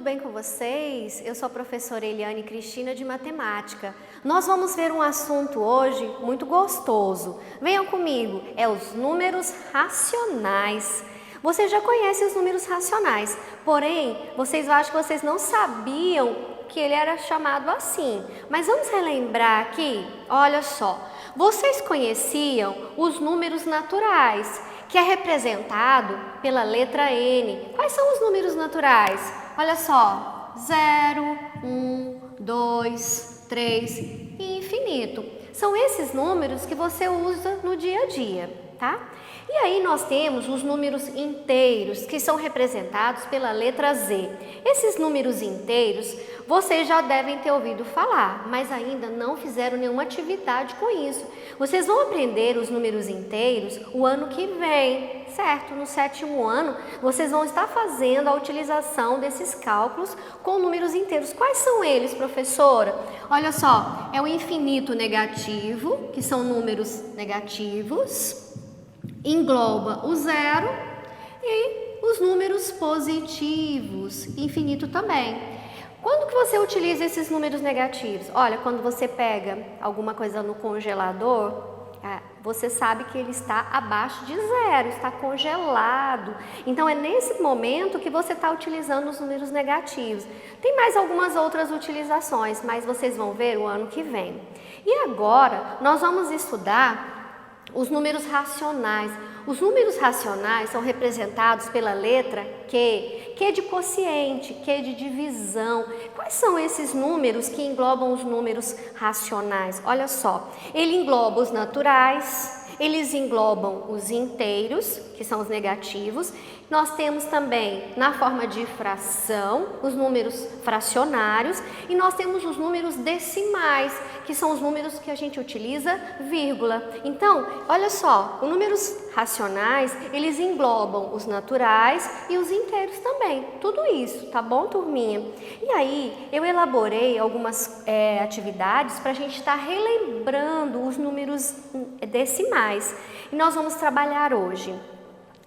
bem com vocês? Eu sou a professora Eliane Cristina de Matemática. Nós vamos ver um assunto hoje muito gostoso. Venham comigo, é os números racionais. Vocês já conhecem os números racionais, porém, vocês acham que vocês não sabiam que ele era chamado assim. Mas vamos relembrar aqui? Olha só, vocês conheciam os números naturais, que é representado pela letra N. Quais são os números naturais? Olha só, 0, 1, 2, 3 e infinito. São esses números que você usa no dia a dia, tá? E aí nós temos os números inteiros, que são representados pela letra Z. Esses números inteiros, vocês já devem ter ouvido falar, mas ainda não fizeram nenhuma atividade com isso. Vocês vão aprender os números inteiros o ano que vem, certo? No 7º ano, vocês vão estar fazendo a utilização desses cálculos com números inteiros. Quais são eles, professora? Olha só, é o infinito negativo, que são números negativos. Engloba o zero e os números positivos, infinito também. Quando que você utiliza esses números negativos? Olha, quando você pega alguma coisa no congelador, você sabe que ele está abaixo de zero, está congelado. Então, é nesse momento que você está utilizando os números negativos. Tem mais algumas outras utilizações, mas vocês vão ver o ano que vem. E agora, nós vamos estudar os números racionais. Os números racionais são representados pela letra Q de quociente, Q de divisão. Quais são esses números que englobam os números racionais? Olha só, ele engloba os naturais, eles englobam os inteiros, que são os negativos. Nós temos também, na forma de fração, os números fracionários e nós temos os números decimais, que são os números que a gente utiliza vírgula. Então, olha só, os números racionais, eles englobam os naturais e os inteiros também. Tudo isso, tá bom, turminha? E aí, eu elaborei algumas atividades para a gente estar relembrando os números decimais. E nós vamos trabalhar hoje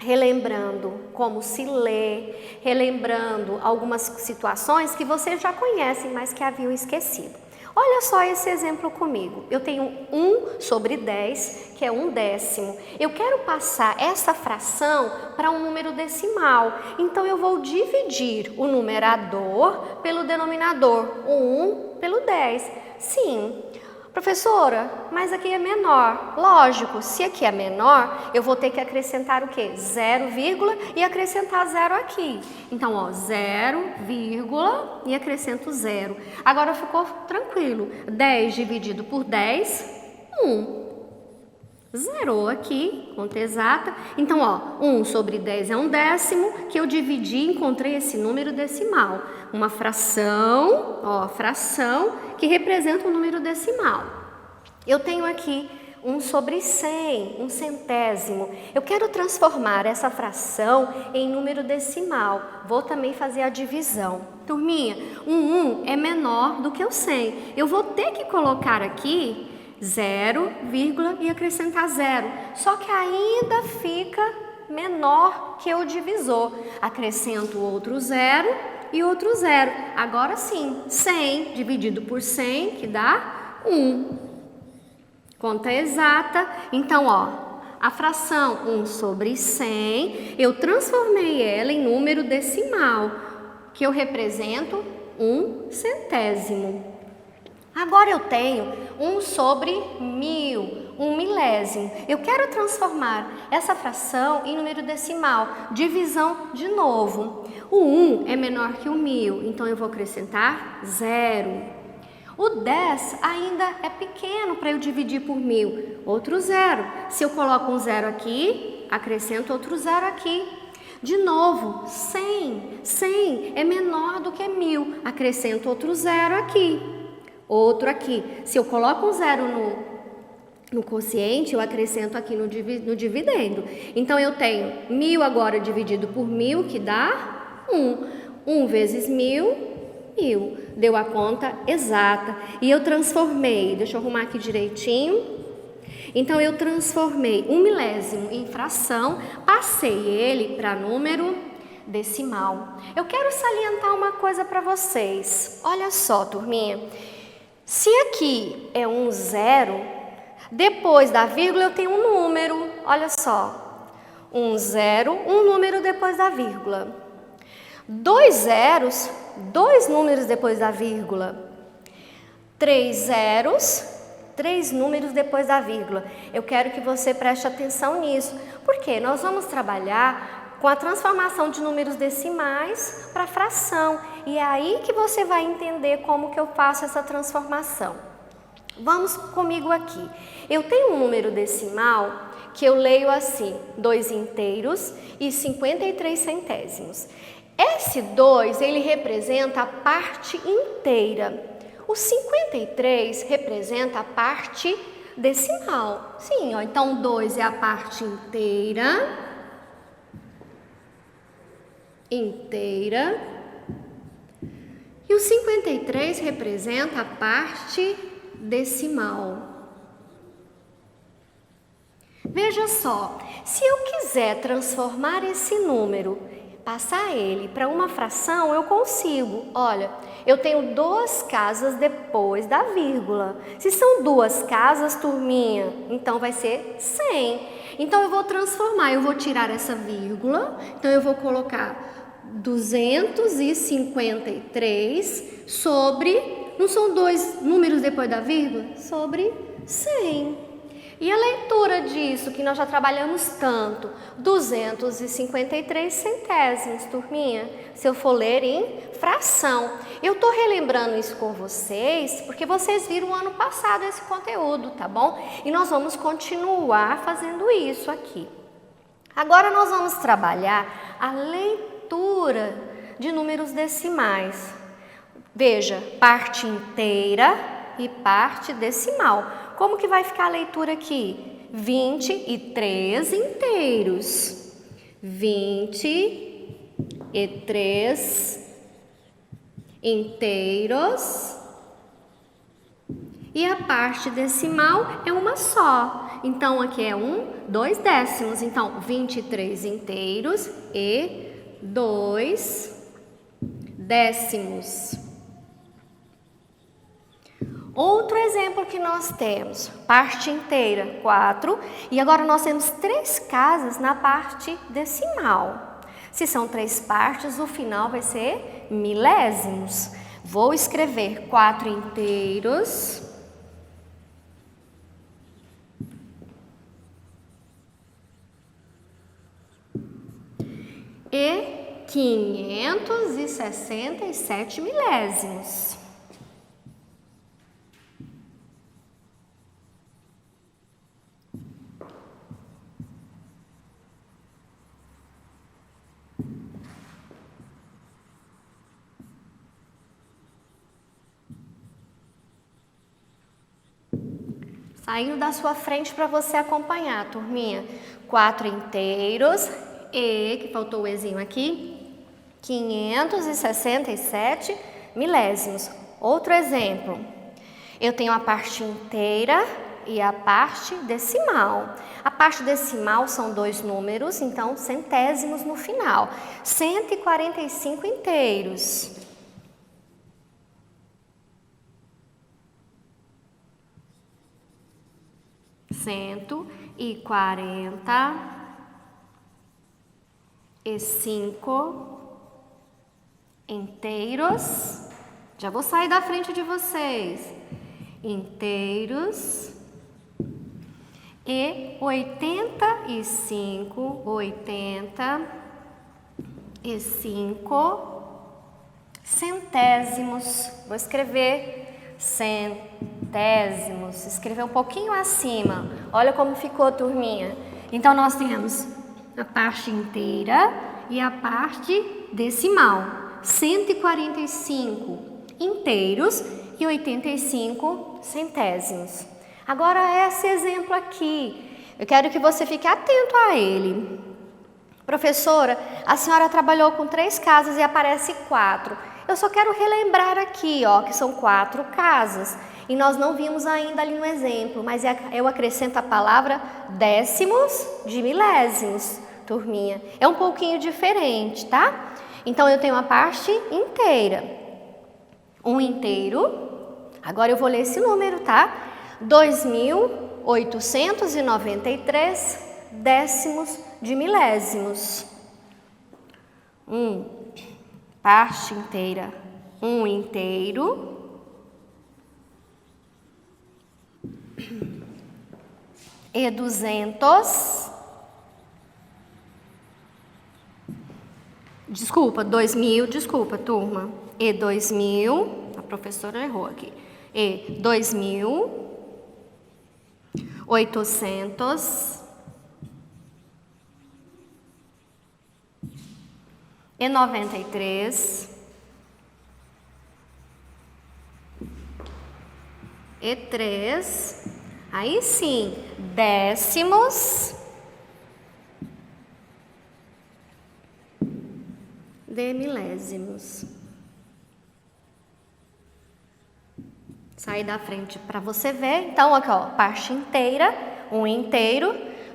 relembrando como se lê, relembrando algumas situações que vocês já conhecem, mas que haviam esquecido. Olha só esse exemplo comigo. Eu tenho 1 sobre 10, que é 1/10. Eu quero passar essa fração para um número decimal. Então, eu vou dividir o numerador pelo denominador, o 1 pelo 10. Sim. Professora, mas aqui é menor. Lógico, se aqui é menor, eu vou ter que acrescentar o quê? 0, e acrescentar 0 aqui. Então, ó, 0, e acrescento 0. Agora ficou tranquilo. 10 dividido por 10, 1. Zerou aqui, conta exata. Então, ó, 1 sobre 10 é 1/10, que eu dividi e encontrei esse número decimal. Uma fração, ó, fração que representa um número decimal. Eu tenho aqui 1 sobre 100, 1/100. Eu quero transformar essa fração em número decimal. Vou também fazer a divisão. Turminha, 1 é menor do que o 100. Eu vou ter que colocar aqui 0, e acrescentar 0. Só que ainda fica menor que o divisor. Acrescento outro 0 e outro 0. Agora sim, 100 dividido por 100, que dá 1. Conta exata. Então, ó, a fração 1 sobre 100, eu transformei ela em número decimal, que eu represento 1/100. Agora eu tenho 1 sobre 1000, 1/1000. Eu quero transformar essa fração em número decimal. Divisão de novo. O 1 é menor que o 1000, então eu vou acrescentar 0. O 10 ainda é pequeno para eu dividir por 1000. Outro 0. Se eu coloco um 0 aqui, acrescento outro 0 aqui. De novo, 100. 100 é menor do que 1000. Acrescento outro 0 aqui. Outro aqui. Se eu coloco um 0 no quociente, eu acrescento aqui no dividendo. Então, eu tenho 1000 agora dividido por 1000, que dá 1. 1 vezes 1000, 1000. Deu a conta exata. E eu transformei, deixa eu arrumar aqui direitinho. Então, eu transformei 1/1000 em fração, passei ele para número decimal. Eu quero salientar uma coisa para vocês. Olha só, turminha. Se aqui é um zero, depois da vírgula eu tenho um número. Olha só. Um zero, um número depois da vírgula. Dois zeros, dois números depois da vírgula. Três zeros, três números depois da vírgula. Eu quero que você preste atenção nisso, porque nós vamos trabalhar com a transformação de números decimais para fração. E é aí que você vai entender como que eu faço essa transformação. Vamos comigo aqui. Eu tenho um número decimal que eu leio assim, 2 inteiros e 53 centésimos. Esse 2, ele representa a parte inteira. O 53 representa a parte decimal. Sim, ó, então 2 é a parte inteira. E o 53 representa a parte decimal. Veja só, se eu quiser transformar esse número, passar ele para uma fração, eu consigo. Olha, eu tenho 2 casas depois da vírgula. Se são 2 casas, turminha, então vai ser 100. Então eu vou transformar, eu vou tirar essa vírgula, então eu vou colocar 253 sobre, não são 2 números depois da vírgula? Sobre 100. E a leitura disso, que nós já trabalhamos tanto, 253 centésimos, turminha, se eu for ler em fração. Eu estou relembrando isso com vocês, porque vocês viram ano passado esse conteúdo, tá bom? E nós vamos continuar fazendo isso aqui. Agora nós vamos trabalhar a leitura de números decimais. Veja, parte inteira e parte decimal. Como que vai ficar a leitura aqui? 23 inteiros. 23 inteiros. E a parte decimal é uma só. Então, aqui é 2 décimos. Então, 23 inteiros e 2 décimos. Outro exemplo que nós temos, parte inteira, 4, e agora nós temos 3 casas na parte decimal. Se são 3 partes, o final vai ser milésimos. Vou escrever 4 inteiros e 567 milésimos. Saindo da sua frente para você acompanhar, turminha. 4 inteiros e, que faltou o ezinho aqui, 567 milésimos. Outro exemplo, eu tenho a parte inteira e a parte decimal. A parte decimal são 2 números, então centésimos no final. 145 inteiros. 145 inteiros. Já vou sair da frente de vocês. Inteiros e 85 centésimos. Vou escrever centésimos, escrever um pouquinho acima. Olha como ficou, turminha. Então, nós temos a parte inteira e a parte decimal. 145 inteiros e 85 centésimos. Agora, esse exemplo aqui, eu quero que você fique atento a ele. Professora, a senhora trabalhou com 3 casas e aparece 4. Eu só quero relembrar aqui, ó, que são 4 casas. E nós não vimos ainda ali no exemplo, mas eu acrescento a palavra décimos de milésimos. turminha. É um pouquinho diferente, tá? Então, eu tenho a parte inteira. 1 inteiro. Agora, eu vou ler esse número, tá? 2.893 décimos de milésimos. Parte inteira. 1 inteiro. E 200. Desculpa, 2.000, desculpa, turma. E 2.000, a professora errou aqui. E 2.893 e 3, aí sim, décimos de milésimos. Sai da frente para você ver. Então, aqui, ó, parte inteira, 1 inteiro,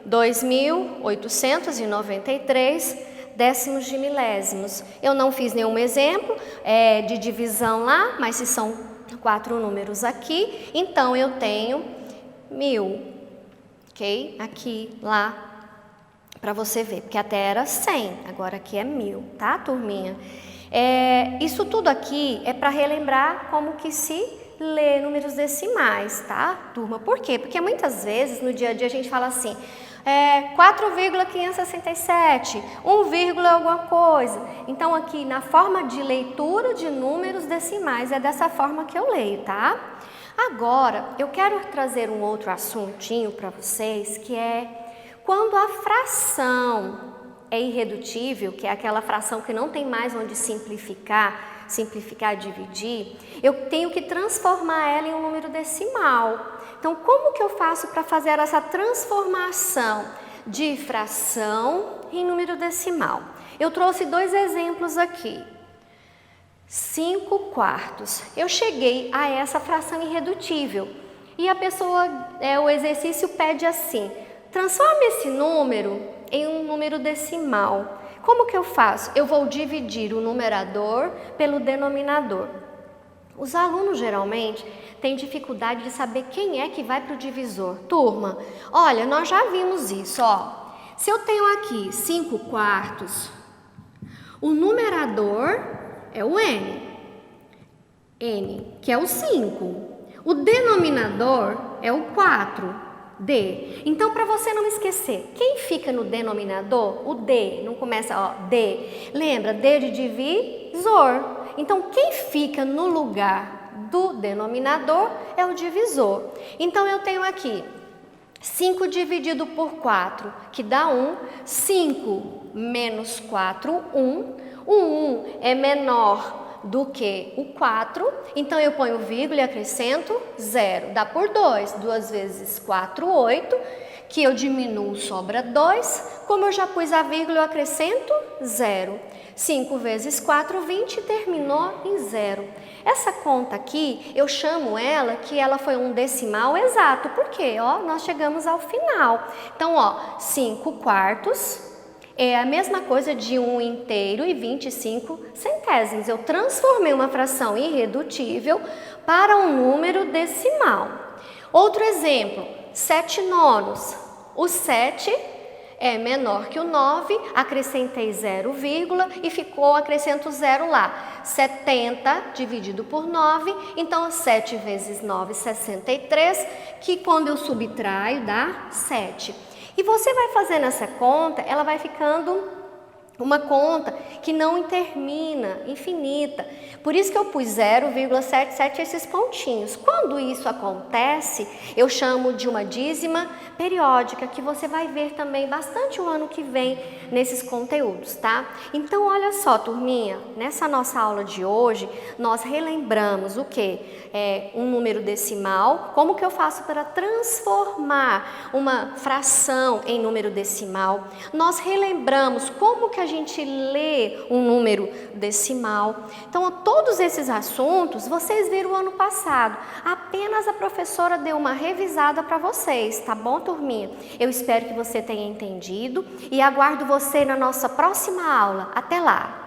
2.893 décimos de milésimos. Eu não fiz nenhum exemplo de divisão lá, mas se são 4 números aqui, então eu tenho 1.000, ok? Aqui, lá, para você ver, porque até era 100, agora aqui é 1.000, tá, turminha? Isso tudo aqui é para relembrar como que se lê números decimais, tá, turma? Por quê? Porque muitas vezes no dia a dia a gente fala assim, 4,567, 1, alguma coisa. Então aqui na forma de leitura de números decimais é dessa forma que eu leio, tá? Agora eu quero trazer um outro assuntinho para vocês, que é quando a fração é irredutível, que é aquela fração que não tem mais onde simplificar, dividir, eu tenho que transformar ela em um número decimal. Então, como que eu faço para fazer essa transformação de fração em número decimal? Eu trouxe 2 exemplos aqui. 5 quartos. Eu cheguei a essa fração irredutível e a pessoa, o exercício pede assim, transforme esse número em um número decimal. Como que eu faço? Eu vou dividir o numerador pelo denominador. Os alunos geralmente têm dificuldade de saber quem é que vai para o divisor. Turma, olha, nós já vimos isso, ó. Se eu tenho aqui 5 quartos, o numerador é o n, que é o 5. O denominador é o 4. D. Então, para você não esquecer, quem fica no denominador? O D. Não começa, ó, D. Lembra, D de divisor. Então, quem fica no lugar do denominador é o divisor. Então, eu tenho aqui 5 dividido por 4, que dá 1. 5 menos 4, 1. O 1 é menor do que o 4, então eu ponho vírgula e acrescento 0. Dá por 2. 2 vezes 4, 8, que eu diminuo, sobra 2. Como eu já pus a vírgula, eu acrescento 0. 5 vezes 4, 20, terminou em 0. Essa conta aqui, eu chamo ela que ela foi um decimal exato, porque ó, nós chegamos ao final. Então, ó, 5 quartos é a mesma coisa de 1 inteiro e 25 centésimos. Eu transformei uma fração irredutível para um número decimal. Outro exemplo, 7 nonos. O 7 é menor que o 9, acrescentei 0, e ficou, acrescento 0 lá. 70 dividido por 9, então 7 vezes 9, 63, que quando eu subtraio dá 7. E você vai fazendo essa conta, ela vai ficando uma conta que não termina, infinita. Por isso que eu pus 0,77 esses pontinhos. Quando isso acontece, eu chamo de uma dízima periódica, que você vai ver também bastante o ano que vem nesses conteúdos, tá? Então, olha só, turminha, nessa nossa aula de hoje, nós relembramos o quê? Um número decimal, como que eu faço para transformar uma fração em número decimal. Nós relembramos como que a gente lê um número decimal. Então, todos esses assuntos vocês viram o ano passado. Apenas a professora deu uma revisada para vocês, tá bom, turminha? Eu espero que você tenha entendido e aguardo você na nossa próxima aula. Até lá!